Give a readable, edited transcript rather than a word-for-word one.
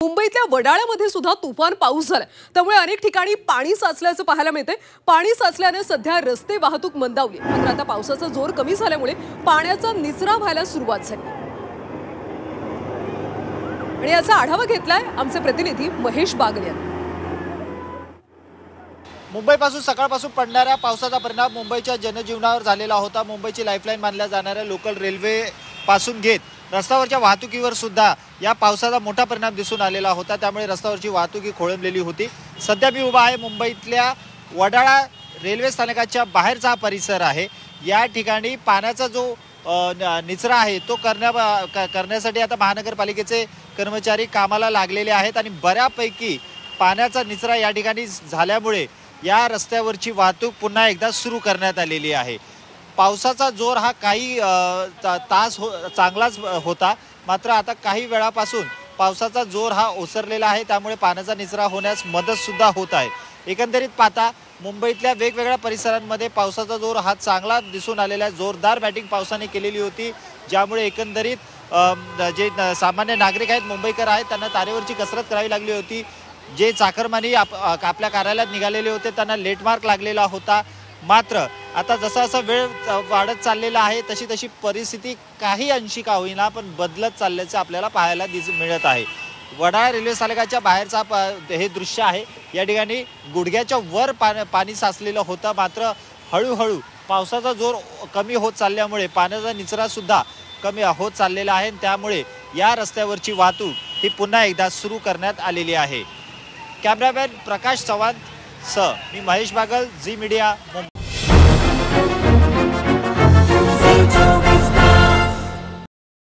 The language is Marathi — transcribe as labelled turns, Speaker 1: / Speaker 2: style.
Speaker 1: मुंबईतल्या वडाळ्यामध्ये सुद्धा तुफान पाऊस झाला, त्यामुळे अनेक ठिकाणी पाणी साचल्याचं पाहायला मिळते। पाणी साचल्याने सध्या रस्ते वाहतूक मंदावली, मात्र आता पावसाचा जोर कमी झाल्यामुळे पाण्याचा निचरा व्हायला सुरुवात झाली। आणि याचा आढावा घेतलाय आमचे प्रतिनिधी महेश बागल यांनी।
Speaker 2: मुंबईपासून सकाळपासून पडणाऱ्या पावसाचा परिणाम मुंबईच्या जनजीवनावर झालेला होता। मुंबईची लाईफलाईन मानल्या जाणाऱ्या लोकल रेल्वे पासून घेत रस्त्यावरच्या वाहतुकीवर सुद्धा या पावसाचा मोठा परिणाम दिसून आलेला होता, त्यामुळे रस्त्यावरची वाहतूक खोळंबलेली होती। सध्या मी उभा आहे मुंबईतल्या वडाळा रेल्वे स्थानकाच्या बाहेरचा परिसर आहे। या ठिकाणी पाण्याचा जो निचरा आहे तो करण्यासाठी आता महानगरपालिकेचे कर्मचारी कामाला लागलेले आहेत आणि बऱ्यापैकी पाण्याचा निचरा या ठिकाणी झाल्यामुळे या रस्त्यावरची वाहतूक पुन्हा एकदा सुरू करण्यात आलेली आहे। पावसाचा जोर हा काही तास चांगलाच होता, मात्र आता काही वेळापासून पावसाचा जोर हा ओसरलेला आहे, त्यामुळे पाण्याचा निचरा होण्यास मदत सुद्धा होत आहे। एकंदरीत पाहता मुंबईतल्या वेगवेगळ्या परिसरांमध्ये पावसाचा जोर हा चांगला दिसून आलेला आहे। जोरदार बॅटिंग पावसाने केलेली होती, ज्यामुळे एकंदरीत जे सामान्य नागरिक आहेत, मुंबईकर आहेत, त्यांना तारेवरची कसरत करावी लागली होती। जे चाकरमानी आपल्या कार्यालयात निघालेले होते त्यांना लेटमार्क लागलेला होता। मात्र आता जसा वेळ वाढत चाललेला आहे तशी तशी परिस्थिती काही अंशी का होईना पण बदलत चालल्याचं आपल्याला पाहायला मिळत आहे। वडाळा रेल्वे स्थानकाच्या बाहेरचा हे दृश्य आहे। या ठिकाणी गुडघ्याच्या वर पाणी साचलेलं होतं, मात्र हळूहळू पावसाचा जोर कमी होत चालल्यामुळे पाण्याचा निचरा सुद्धा कमी होत चाललेला आहे, त्यामुळे या रस्त्यावरची वाहतूक ही पुन्हा एकदा सुरू करण्यात आलेली आहे। कॅमेरामॅन प्रकाश चव्हाण सह मी महेश बागल, झी मीडिया।